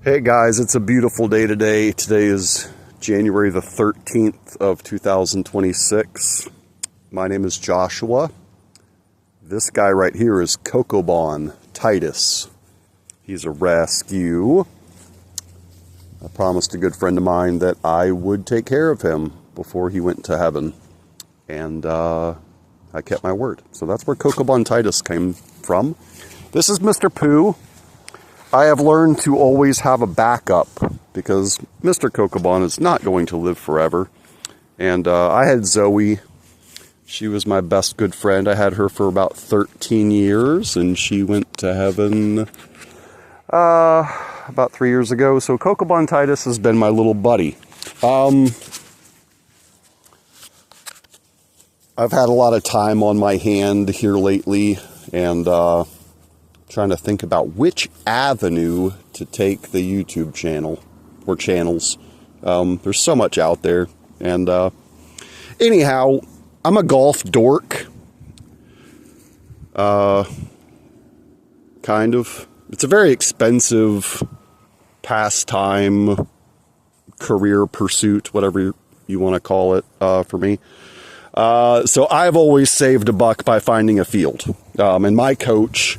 Hey guys, it's a beautiful day today. Today is January the 13th of 2026. My name is Joshua. This guy right here is Cocobon Titus. He's a rescue. I promised a good friend of mine that I would take care of him before he went to heaven. And I kept my word. So that's where Cocobon Titus came from. This is Mr. Pooh. I have learned to always have a backup because Mr. Cocobon is not going to live forever. And I had Zoe. She was my best good friend. I had her for about 13 years, and she went to heaven about 3 years ago. So Cocobon Titus has been my little buddy. I've had a lot of time on my hand here lately, and trying to think about which avenue to take the YouTube channel or channels. There's so much out there. And anyhow, I'm a golf dork. Kind of. It's a very expensive pastime, career pursuit, whatever you want to call it, for me. So I've always saved a buck by finding a field. And my coach,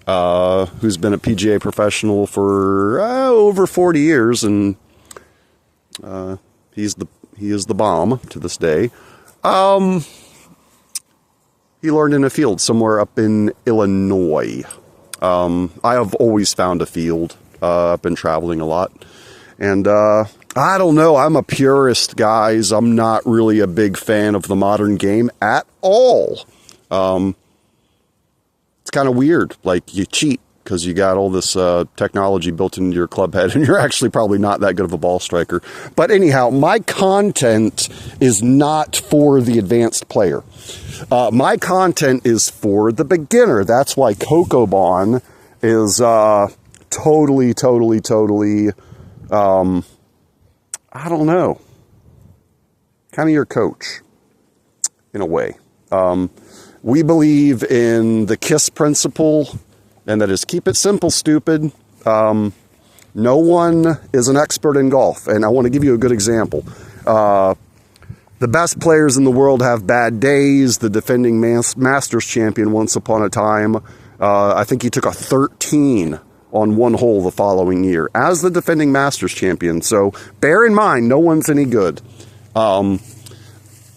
who's been a PGA professional for over 40 years, and he is the bomb to this day. He learned in a field somewhere up in Illinois. I have always found a field. I've been traveling a lot, and I don't know. I'm a purist, guys. I'm not really a big fan of the modern game at all. It's kind of weird. Like, you cheat because you got all this technology built into your club head, and you're actually probably not that good of a ball striker. But anyhow, my content is not for the advanced player. My content is for the beginner. That's why Cocobon is totally, I don't know, kind of your coach in a way. We believe in the KISS principle, and that is keep it simple, stupid. No one is an expert in golf, and I want to give you a good example. The best players in the world have bad days. The defending Masters champion once upon a time, I think he took a 13 on one hole the following year as the defending Masters champion. So bear in mind, no one's any good.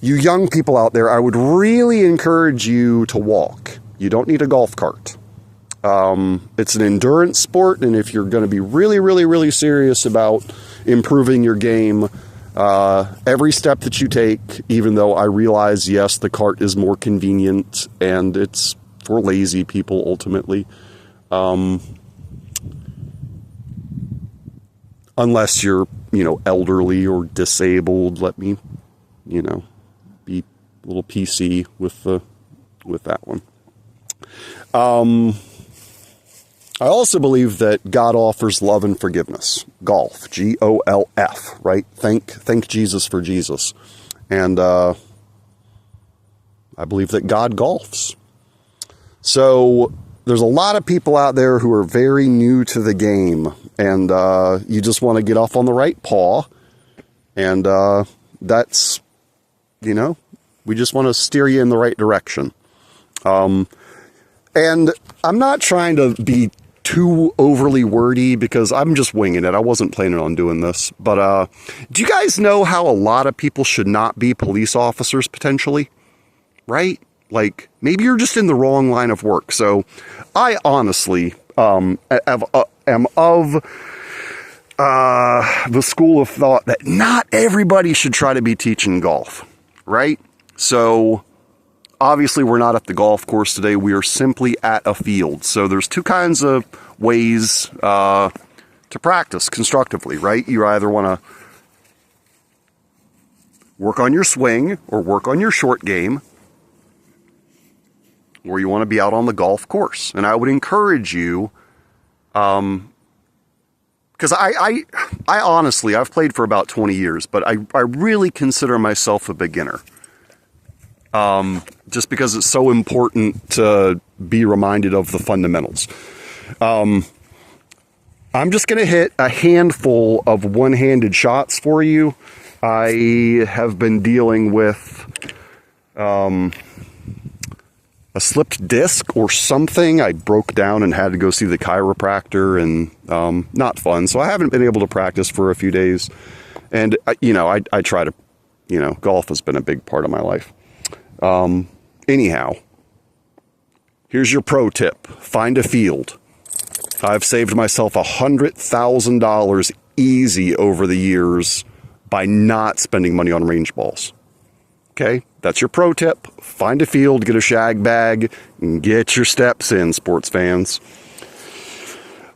You young people out there, I would really encourage you to walk. You don't need a golf cart. It's an endurance sport, and if you're going to be really serious about improving your game, every step that you take, even though I realize, yes, the cart is more convenient, and it's for lazy people, ultimately. Unless you're, elderly or disabled, let me, be a little PC with that one. I also believe that God offers love and forgiveness. Golf, G.O.L.F, right? Thank Jesus for Jesus. And I believe that God golfs. So there's a lot of people out there who are very new to the game, and you just want to get off on the right paw, and that's, we just want to steer you in the right direction. And I'm not trying to be too overly wordy because I'm just winging it. I wasn't planning on doing this. But do you guys know how a lot of people should not be police officers potentially? Right? Like, maybe you're just in the wrong line of work. So I honestly am of the school of thought that not everybody should try to be teaching golf. Right? So obviously, we're not at the golf course today. We are simply at a field. So there's two kinds of ways to practice constructively, right? You either want to work on your swing or work on your short game, or you want to be out on the golf course. And I would encourage you, because I honestly, I've played for about 20 years, but I really consider myself a beginner. Just because it's so important to be reminded of the fundamentals. I'm just going to hit a handful of one-handed shots for you. I have been dealing with a slipped disc or something. I broke down and had to go see the chiropractor, and not fun. So I haven't been able to practice for a few days. And, I try to, golf has been a big part of my life. Anyhow, here's your pro tip. Find a field. I've saved myself $100,000 easy over the years by not spending money on range balls. Okay, that's your pro tip. Find a field, get a shag bag, and get your steps in, sports fans.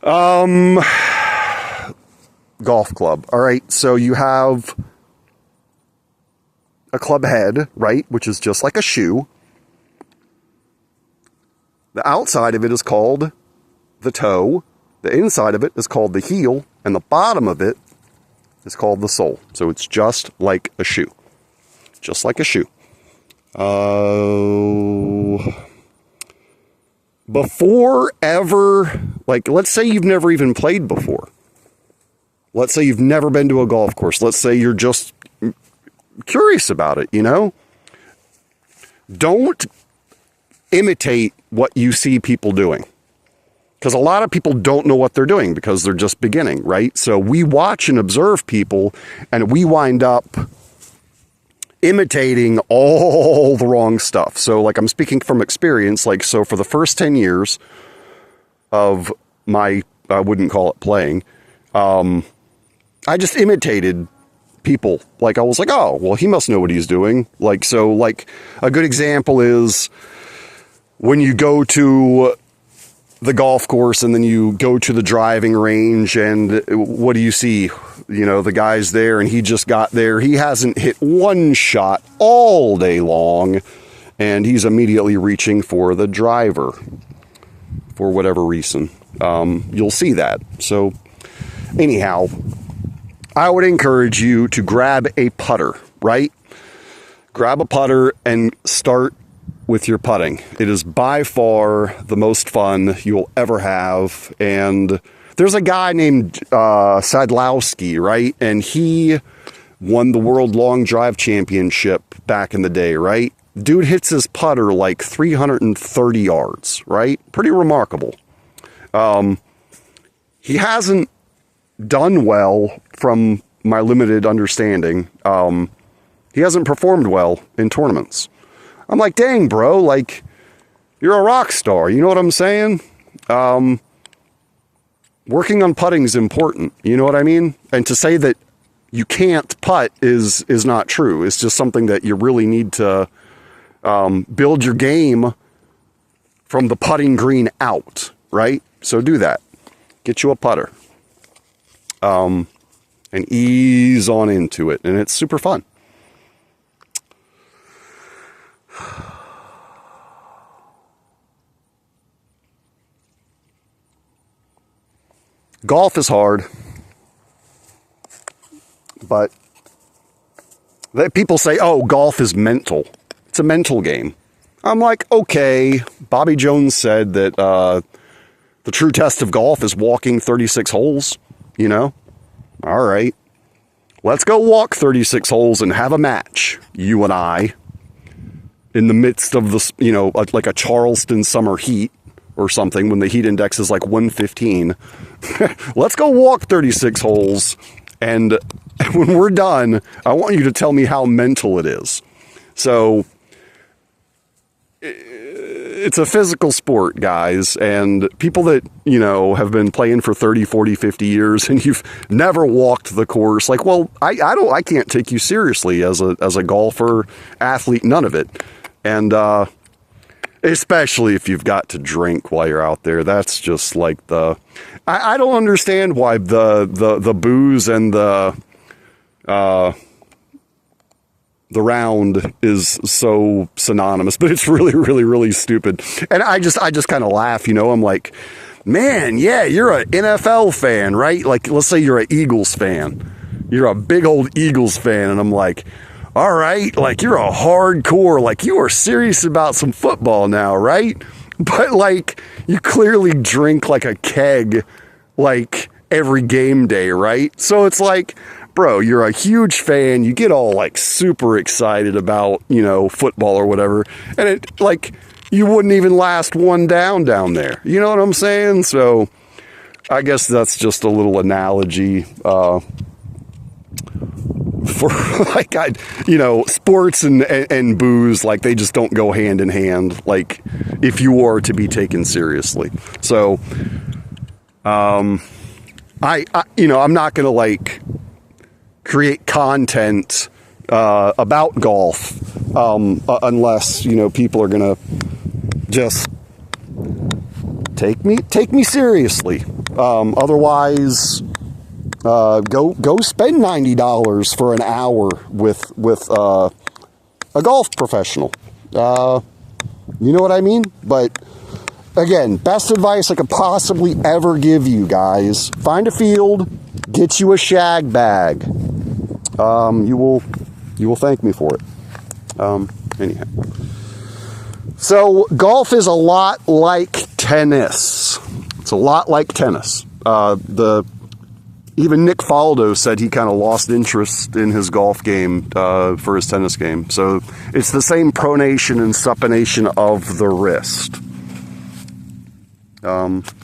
Golf club. All right, so you have a club head, right, which is just like a shoe. The outside of it is called the toe, the inside of it is called the heel, and the bottom of it is called the sole. So it's just like a shoe. Just like a shoe. Before ever, let's say you've never even played before. Let's say you've never been to a golf course. Let's say you're just curious about it, Don't imitate what you see people doing. Because a lot of people don't know what they're doing because they're just beginning, right? So we watch and observe people, and we wind up imitating all the wrong stuff. So I'm speaking from experience. So for the first 10 years of my, I wouldn't call it playing, I just imitated people. I was like, oh, well, he must know what he's doing. A good example is when you go to the golf course and then you go to the driving range, and what do you see? The guy's there and he just got there. He hasn't hit one shot all day long, and he's immediately reaching for the driver for whatever reason. You'll see that. So anyhow, I would encourage you to grab a putter, right? Grab a putter and start with your putting. It is by far the most fun you'll ever have. And there's a guy named Sadlowski, right? And he won the World Long Drive Championship back in the day, right? Dude hits his putter 330 yards, right? Pretty remarkable. He hasn't done well from my limited understanding. He hasn't performed well in tournaments. I'm like, dang, bro, you're a rock star. You know what I'm saying? Working on putting is important. You know what I mean? And to say that you can't putt is not true. It's just something that you really need to build your game from the putting green out, right? So do that. Get you a putter. And ease on into it. And it's super fun. Golf is hard, but people say, oh, golf is mental. It's a mental game. I'm like, okay, Bobby Jones said that the true test of golf is walking 36 holes, All right, let's go walk 36 holes and have a match, you and I, in the midst of this, like a Charleston summer heat or something, when the heat index is 115. Let's go walk 36 holes, and when we're done, I want you to tell me how mental it is. So it's a physical sport, guys, and people that, have been playing for 30, 40, 50 years, and you've never walked the course, I can't take you seriously as a golfer, athlete, none of it. And especially if you've got to drink while you're out there. That's just I don't understand why the booze and the round is so synonymous, but it's really, really, really stupid. And I just kind of laugh, I'm like, man, yeah, you're an NFL fan, right? Let's say you're an Eagles fan. You're a big old Eagles fan. And I'm like, all right, you're a hardcore, you are serious about some football now, right? But you clearly drink a keg, every game day, right? So it's like, bro, you're a huge fan. You get all like super excited about, you know, football or whatever. And it like, you wouldn't even last one down there. You know what I'm saying? So I guess that's just a little analogy, for like, you know, sports and booze, like they just don't go hand in hand. Like if you are to be taken seriously. So, I you know, I'm not going to like create content, about golf, unless, you know, people are going to just take me seriously. Otherwise, go spend $90 for an hour with a golf professional. You know what I mean? But again, best advice I could possibly ever give you guys: find a field, get you a shag bag. You will thank me for it. Anyhow. So golf is a lot like tennis. It's a lot like tennis. Even Nick Faldo said he kind of lost interest in his golf game for his tennis game. So it's the same pronation and supination of the wrist.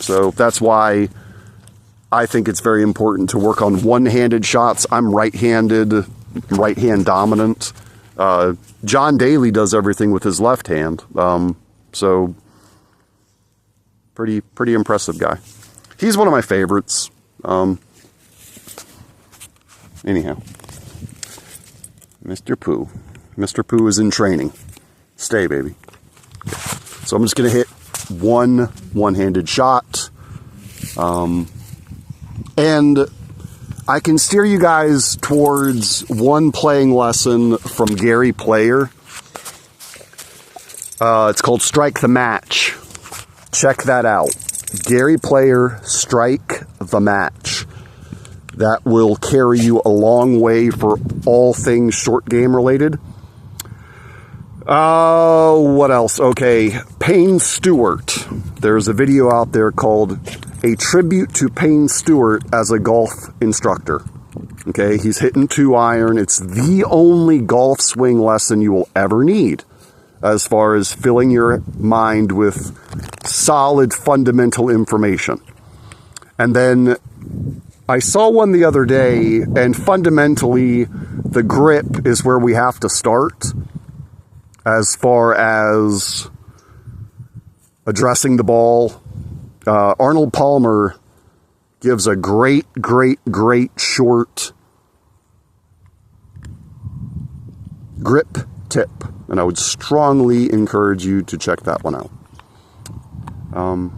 So that's why I think it's very important to work on one-handed shots. I'm right-handed, right-hand dominant. John Daly does everything with his left hand. So pretty impressive guy. He's one of my favorites. Anyhow, Mr. Pooh. Mr. Pooh is in training. Stay, baby. So I'm just going to hit one-handed shot. And I can steer you guys towards one playing lesson from Gary Player. It's called Strike the Match. Check that out. Gary Player, Strike the Match. That will carry you a long way for all things short game related. What else? Okay, Payne Stewart. There's a video out there called A Tribute to Payne Stewart as a Golf Instructor. Okay, he's hitting 2-iron. It's the only golf swing lesson you will ever need as far as filling your mind with solid fundamental information. And then I saw one the other day, and fundamentally, the grip is where we have to start as far as addressing the ball. Arnold Palmer gives a great short grip tip, and I would strongly encourage you to check that one out.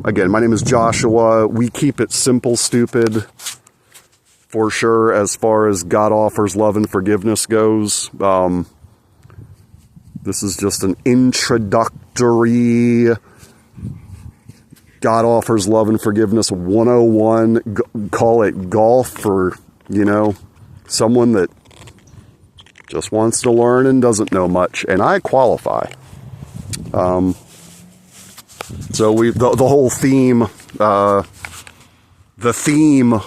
Again, my name is Joshua. We keep it simple, stupid, for sure, as far as God offers love and forgiveness goes. This is just an introductory God offers love and forgiveness 101. Call it golf for, you know, someone that just wants to learn and doesn't know much, and I qualify. So the whole theme, the theme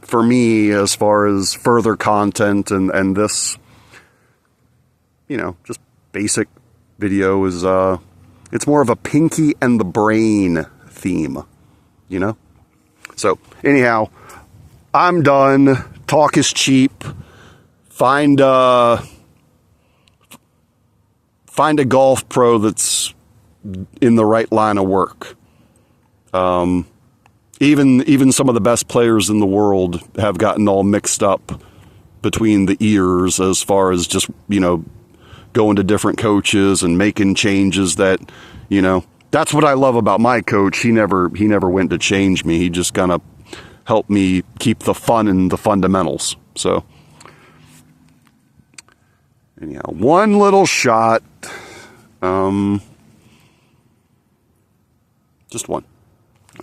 for me as far as further content and this, you know, just basic video is, it's more of a Pinky and the Brain theme, you know? So anyhow, I'm done. Talk is cheap. Find a golf pro that's in the right line of work. Even some of the best players in the world have gotten all mixed up between the ears as far as just, you know, going to different coaches and making changes that, you know, that's what I love about my coach. He never went to change me. He just kind of helped me keep the fun in the fundamentals. So anyhow, one little shot. Just one.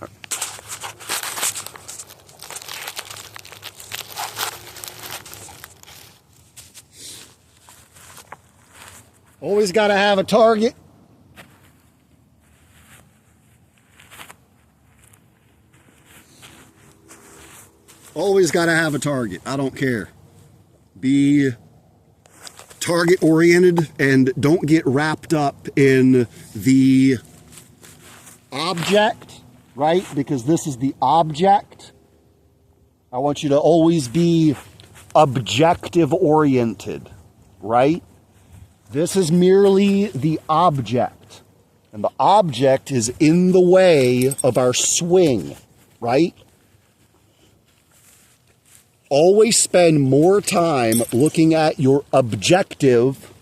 All right. Always got to have a target. Always got to have a target. I don't care. Be target oriented and don't get wrapped up in the object, right? Because this is the object. I want you to always be objective oriented, right? This is merely the object. And the object is in the way of our swing, right? Always spend more time looking at your objective,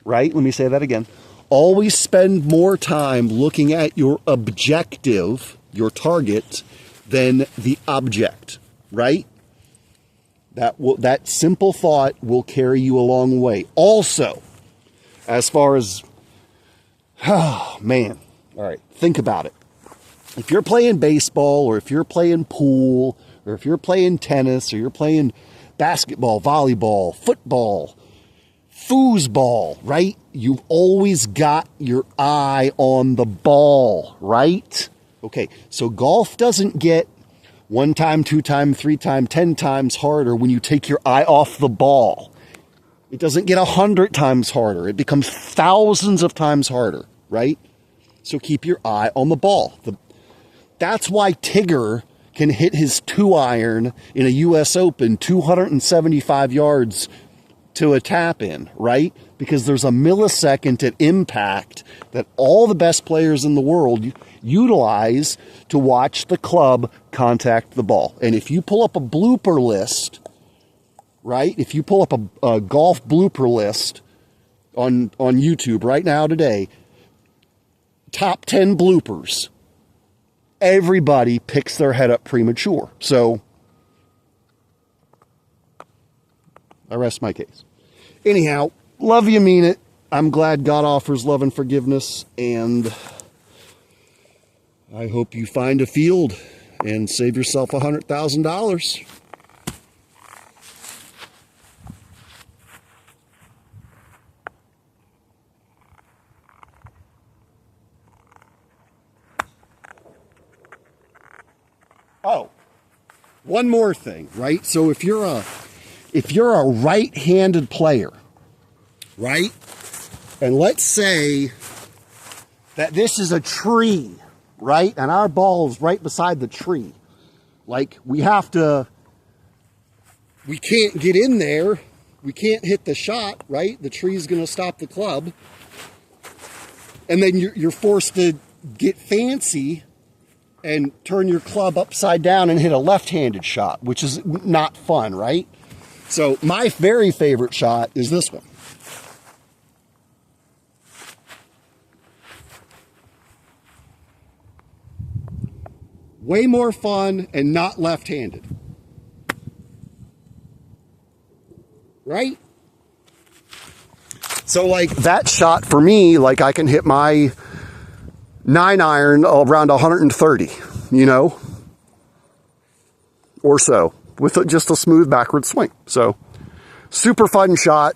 right? Let me say that again. Always spend more time looking at your objective, your target, than the object, right? That simple thought will carry you a long way. Also, as far as, oh man, all right, think about it. If you're playing baseball or if you're playing pool or if you're playing tennis or you're playing basketball, volleyball, football, foosball, right? You've always got your eye on the ball, right? Okay, so golf doesn't get 1 time, 2 time, 3 time, 10 times harder when you take your eye off the ball. It doesn't get 100 times harder. It becomes thousands of times harder, right? So keep your eye on the ball. That's why Tigger can hit his 2-iron in a U.S. Open 275 yards to a tap in, right? Because there's a millisecond at impact that all the best players in the world utilize to watch the club contact the ball. And if you pull up a blooper list, right? If you pull up a golf blooper list on YouTube right now today, top 10 bloopers, everybody picks their head up premature. So I rest my case. Anyhow, love you, mean it. I'm glad God offers love and forgiveness, and I hope you find a field and save yourself $100,000. Oh, one more thing, right? So if you're a right-handed player, right? And let's say that this is a tree, right? And our ball is right beside the tree. Like, we can't get in there. We can't hit the shot, right? The tree's going to stop the club. And then you're forced to get fancy and turn your club upside down and hit a left-handed shot, which is not fun, right? So my very favorite shot is this one. Way more fun and not left-handed. Right? So like that shot for me, like I can hit my 9-iron around 130, you know, or so, with just a smooth backward swing. So super fun shot.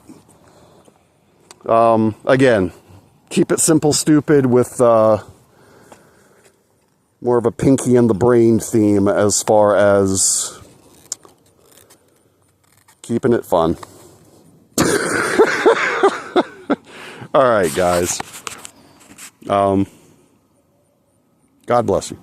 Again, keep it simple, stupid, with more of a pinky in the brain theme as far as keeping it fun. All right, guys. God bless you.